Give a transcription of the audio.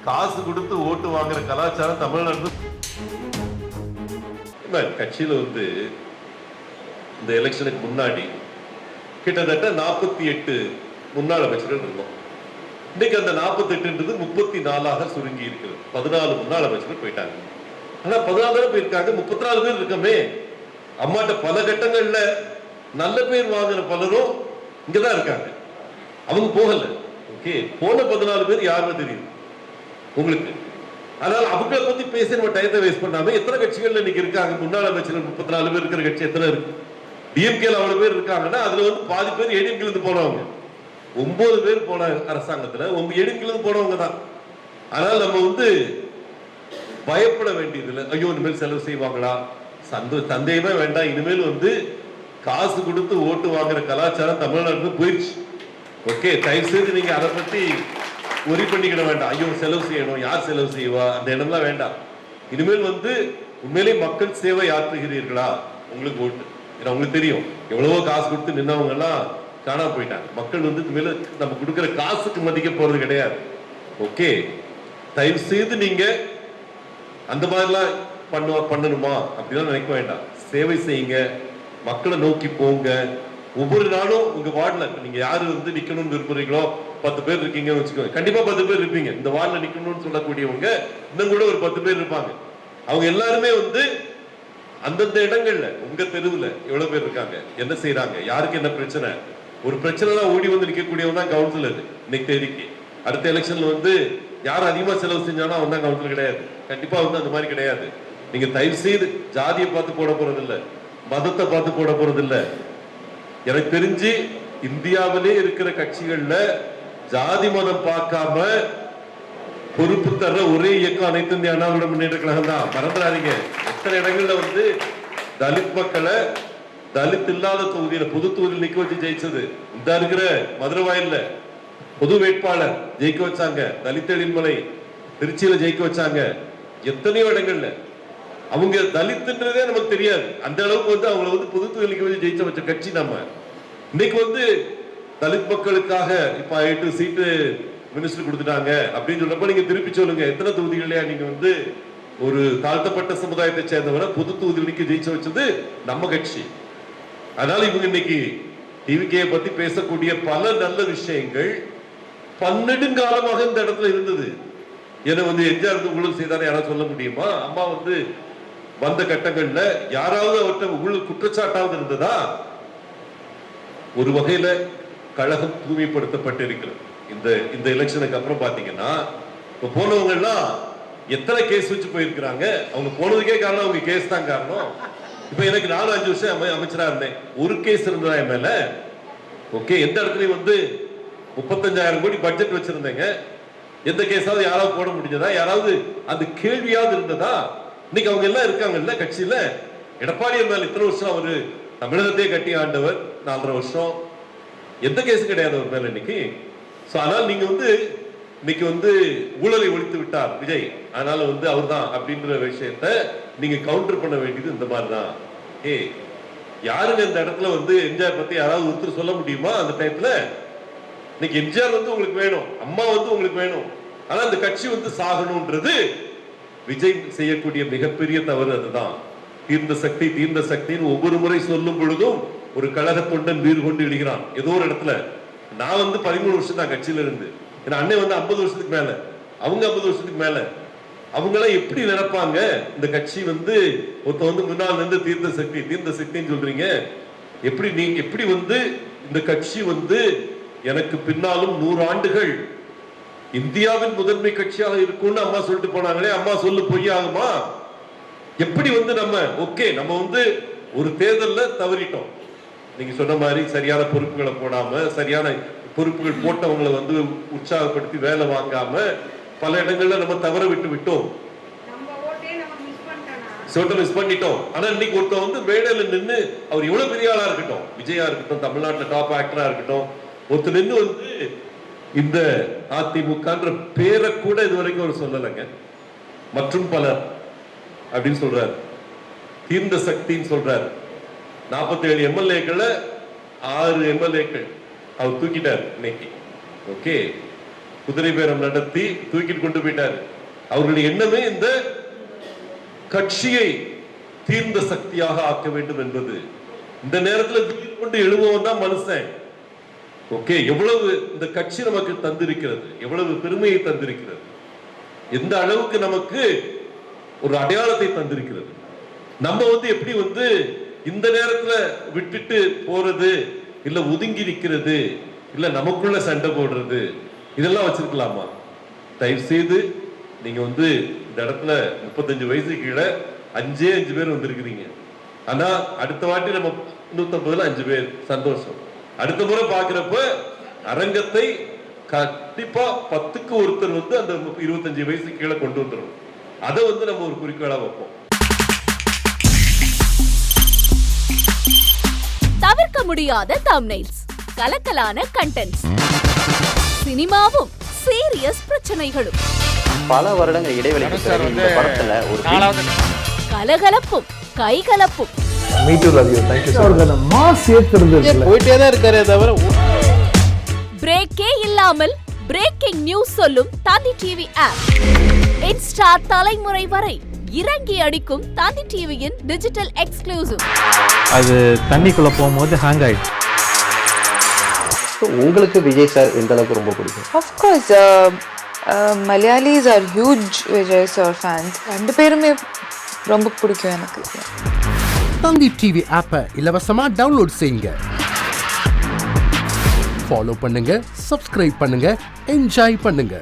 காசு கொடுத்து ஓட்டு வாங்குற கலாச்சாரம் தமிழ்நாடு கட்சியில வந்து இந்த எலெக்ஷனுக்கு முன்னாடி கிட்டத்தட்ட 48 முன்னாள் அமைச்சர்கள் இருந்தோம். இன்னைக்கு அந்த 48 34 சுருங்கி இருக்கிறது. 14 முன்னாள் அமைச்சர்கள் போயிட்டாங்க. ஆனா 14 பேர் போயிருக்காங்க, 34 பேர் இருக்கமே. அம்மாட்ட பல கட்டங்கள்ல நல்ல பேர் வாங்கின பலரும் இங்கதான் இருக்காங்க. அவங்க போகல. ஓகே, போன 14 பேர் யாருன்னு தெரியும் உங்களுக்கு. அதனால அவங்களை பத்தி பேசி நம்ம டயத்தை வேஸ்ட் பண்ணாம எத்தனை கட்சிகள் இன்னைக்கு இருக்காங்க? முன்னாள் அமைச்சர்கள் 34 பேர் இருக்கிற கட்சி எத்தனை இருக்கு? டிஎம்கேல அவ்வளவு பேர் இருக்காங்கன்னா அதுல வந்து பாதி பேர் ஏடிஎம்கேல இருந்து போனவங்க. 9 பேர் போன அரசாங்கத்துல ஏடிஎம்கேல இருந்து போனவங்க தான். அதனால நம்ம வந்து பயப்பட வேண்டியதில்லை. ஐயோ இனிமேல் செலவு செய்வாங்களா? சந்தேகமே வேண்டாம். இனிமேல் வந்து காசு கொடுத்து ஓட்டு வாங்குற கலாச்சாரம் தமிழ்நாட்டுல போயிடுச்சு. ஓகே, தயவு செய்து நீங்க அதை பத்தி ஒரி பண்ணிக்கிட வேண்டாம். ஐயோ செலவு செய்யணும், யார் செலவு செய்வா, அந்த இடம்லாம் வேண்டாம். இனிமேல் வந்து உண்மையிலே மக்கள் சேவை ஆற்றுகிறீர்களா? உங்களுக்கு ஓட்டு. ஏன்னா உங்களுக்கு தெரியும் எவ்வளவோ காசு கொடுத்து நின்னவங்க எல்லாம் காணாம போயிட்டாங்க. மக்கள் வந்து இனிமேல் நம்ம கொடுக்குற காசுக்கு மதிக்க போறது கிடையாது. ஓகே, தயவு செய்து நீங்க அந்த மாதிரிலாம் பண்ணணுமா அப்படிலாம் நினைக்க வேண்டாம். சேவை செய்யுங்க, மக்களை நோக்கி போங்க. ஒவ்வொரு நாளும் உங்க வார்டுல நீங்க யாரு வந்து நிக்கணும்னு விரும்புறீங்களோ 10 பேர் இருக்கீங்கன்னு வச்சுக்கோங்க. கண்டிப்பா 10 பேர் இருப்பீங்க. இந்த வார்டுல நிக்கணும்னு சொல்லக்கூடியவங்க இன்னும் கூட ஒரு 10 பேர் இருப்பாங்க. அவங்க எல்லாருமே வந்து அந்தந்த இடங்கள்ல உங்க தெருவுல எவ்வளவு பேர் இருக்காங்க, என்ன செய்யறாங்க, யாருக்கு என்ன பிரச்சனை, ஒரு பிரச்சனை ஓடி வந்து நிக்கக்கூடியவங்க தான் கவுன்சிலர். இன்னைக்கு தேதிக்கு அடுத்த எலெக்ஷன்ல வந்து யார் அதிகமா செலவு செஞ்சாலும் அவன் தான் கவுன்சிலர் கிடையாது. கண்டிப்பா வந்து அந்த மாதிரி கிடையாது. நீங்க தயவு செய்து ஜாதியை பார்த்து போட போறது இல்ல, மதத்தை பார்த்து போட போறது இல்ல. எனக்கு தெரிஞ்சு இந்தியாவிலே இருக்கிற கட்சிகள்ல ஜாதி மதம் பார்க்காம பொறுப்பு தர்ற ஒரே இயக்கம் அனைத்து இந்திய அண்ணா திராவிட முன்னேற்ற கழகம் தான். மறந்துடாதீங்க. எத்தனை இடங்கள்ல வந்து தலித் மக்களை தலித் இல்லாத தொகுதியில பொது தொகுதியில் நிக்க வச்சு ஜெயிச்சது. இந்த இருக்கிற மதுரை வாயில்ல பொது வேட்பாளர் ஜெயிக்க வச்சாங்க. தலித் எழில்மலை திருச்சியில ஜெயிக்க வச்சாங்க. எத்தனையோ இடங்கள்ல அவங்க தலித்துன்றதே நமக்கு தெரியாது. அந்த அளவுக்கு வந்து அவங்களை வந்து பொது தொகுதிக்கு வந்து ஜெயிச்ச வச்ச கட்சி நம்ம. இன்னைக்கு வந்து தலித் மக்களுக்காக இப்ப 8 சீட்டு மினிஸ்டர் கொடுத்துட்டாங்க அப்படின்னு சொல்றப்ப நீங்க திருப்பி சொல்லுங்க, எத்தனை தொகுதிகளையா நீங்க வந்து ஒரு தாழ்த்தப்பட்ட சமுதாயத்தை சேர்ந்தவரை பொது தொகுதிகளுக்கு ஜெயிச்ச வச்சது நம்ம கட்சி. அதனால இவங்க இன்னைக்கு டிவிகே பத்தி பேசக்கூடிய பல நல்ல விஷயங்கள் பன்னெடுங்காலமாக இந்த இடத்துல இருந்தது. ஏன்னா வந்து எம்ஜிஆர் ஊழல் செய்தானே யாராவது சொல்ல முடியுமா? அம்மா வந்து வந்த கட்டங்கள்ல யாராவது அவர்கிட்ட ஊழல் குற்றச்சாட்டாவது இருந்ததா? ஒரு வகையில கழகம் தூய்மைப்படுத்தப்பட்டிருக்கிறது. இந்த எலெக்ஷனுக்கு அப்புறம் பாத்தீங்கன்னா இப்ப போனவங்க எல்லாம் எத்தனை கேஸ் வச்சு போயிருக்கிறாங்க. அவங்க போனதுக்கே காரணம் அவங்க கேஸ் தான் காரணம். இப்ப எனக்கு 4-5 வருஷம் அமைச்சரா இருந்தேன், ஒரு கேஸ் இருந்ததா என் மேல? ஓகே, எந்த இடத்துலயும் வந்து 35,000 கோடி பட்ஜெட் வச்சிருந்தேங்க. எந்த கேஸாவது யாராவது போட முடிஞ்சதா? யாராவது அந்த கேள்வியாவது இருந்ததா? இன்னைக்கு அவங்க எல்லாம் இருக்காங்கல்ல கட்சியில. எடப்பாடியார் மேல இத்தனை வருஷம் அவரு தமிழகத்தையே கட்டி ஆண்டவர், 4.5 வருஷம் எந்த கேஸ் கிடையாது அவர் மேல இன்னைக்கு. அதனால நீங்க வந்து இன்னைக்கு வந்து ஊழலை ஒழித்து விட்டார் விஜய், அதனால வந்து அவர் தான் அப்படின்ற விஷயத்த நீங்க கவுண்டர் பண்ண வேண்டியது இந்த மாதிரிதான். யாருங்க இந்த இடத்துல வந்து எம்ஜிஆர் பத்தி யாராவது ஒருத்தர் சொல்ல முடியுமா? அந்த டைம்ல இன்னைக்கு எம்ஜிஆர் வந்து உங்களுக்கு வேணும், அம்மா வந்து உங்களுக்கு வேணும், ஆனா அந்த கட்சி வந்து சாகணும்ன்றது விஜய் செய்யக்கூடிய மிகப்பெரிய தவறு. அதுதான் தீர்ந்த சக்தி தீர்ந்த சக்தின்னு ஒவ்வொரு முறை சொல்லும் பொழுதும் ஒரு கழக தொண்டன் வீர் கொண்டு இடுகிறான் ஏதோ ஒரு இடத்துல. நான் வந்து 13 வருஷம் தான் கட்சியில இருந்து, ஏன்னா அண்ணன் வந்து 50 வருஷத்துக்கு மேல, அவங்க 50 வருஷத்துக்கு மேல. அவங்க எல்லாம் எப்படி நினைப்பாங்க இந்த கட்சி வந்து ஒருத்த வந்து முன்னால் இருந்து தீர்ந்த சக்தின்னு சொல்றீங்க? எப்படி நீங்க எப்படி வந்து இந்த கட்சி வந்து எனக்கு பின்னாலும் 100 ஆண்டுகள் இந்தியாவின் முதன்மை கட்சியாக இருக்கும்னு அம்மா சொல்லிட்டு போனாங்களே, அம்மா சொல்லு பொய்யாகுமா? எப்படி வந்து நம்ம வந்து ஒரு தேர்தல்ல தவறிட்டோம். நீங்க சொன்ன மாதிரி சரியான பொறுப்புகளை போடாம, சரியான பொறுப்புகள் போட்டவங்களை வந்து உற்சாகப்படுத்தி வேலை வாங்காம பல இடங்கள்ல நம்ம தவற விட்டோம், மிஸ் பண்ணிட்டோம். ஆனா இன்னைக்கு ஒருத்தர் வந்து மேடையில நின்று அவர் எவ்வளவு பெரிய ஆளா இருக்கட்டும், விஜயா இருக்கட்டும், தமிழ்நாட்டுல டாப் ஆக்டரா இருக்கட்டும், ஒருத்தர் நின்று வந்து இந்த அதிமுகன்ற பேரை கூட இதுவரைக்கும் அவர் சொல்லலைங்க. மற்றும் பலர் அப்படின்னு சொல்றாரு, தீர்ந்த சக்தின்னு சொல்றாரு. 47 எம்எல்ஏக்கள் 6 எம்எல்ஏக்கள் அவர் தூக்கிட்டார் இன்னைக்கு. ஓகே, குதிரை பேரம் நடத்தி தூக்கிட்டு கொண்டு போயிட்டாரு. அவர்களுடைய எண்ணமே இந்த கட்சியை தீர்ந்த சக்தியாக ஆக்க வேண்டும் என்பது. இந்த நேரத்தில் தூக்கி கொண்டு எழுபவன் தான் மனுஷன். ஓகே, எவ்வளவு இந்த கட்சி நமக்கு தந்திருக்கிறது, எவ்வளவு பெருமையை தந்திருக்கிறது, எந்த அளவுக்கு நமக்கு ஒரு அடையாளத்தை தந்திருக்கிறது. நம்ம எப்படி இந்த நேரத்துல விட்டுட்டு போறது, இல்ல ஒதுங்கி நிற்கிறது, இல்ல நமக்குள்ள சண்டை போடுறது, இதெல்லாம் வச்சிருக்கலாமா? தயவு செய்து நீங்க இந்த இடத்துல 35 வயசு கீழே 5 பேர் வந்திருக்கிறீங்க. ஆனா அடுத்த வாட்டி நம்ம 150ல 5 பேர், சந்தோஷம். அடுத்த முறை பாக்குறப்ப அரங்கத்தை கண்டிப்பா 10க்கு ஒருத்தர் அந்த 25 வயசு கீழே கொண்டு வந்துடும். அதை நம்ம ஒரு குறிக்கோளா வைப்போம். தவிர்க்க முடியாத தம்ப்நெயில்ஸ், கலக்கலான கண்டென்ட்ஸ், சினிமாவும் சீரியஸ் பிரச்சனைகளும், பல வருடங்கள் இடைவெளிக்கு பிறகு இந்த படத்துல ஒரு கலகலப்பும் கைகலப்பும், பிரேக்கே இல்லாமல் பிரேக்கிங் நியூஸ் சொல்லும் தந்தி டிவி ஆப். இன்ஸ்டா தலைமுறை வரை இறங்கி அடிக்கும் தந்தி டிவியின் டிஜிட்டல் எக்ஸ்க்ளூசிவ். அது தண்ணிக்குள்ள போகும்போது ஹேங் ஆயிடுச்சு. உங்களுக்கு விஜய் சார் எந்த அளவுக்கு ரொம்ப பிடிக்கும்? Of course, Malayalis are huge Vijay sir fans. ரெண்டு பேருமே ரொம்ப பிடிக்கும் எனக்கு. தந்தி டிவி ஆப்பை இலவசமா டவுன்லோட் செய்யுங்க. ஃபாலோ பண்ணுங்க, சப்ஸ்கிரைப் பண்ணுங்க, என்ஜாய் பண்ணுங்க.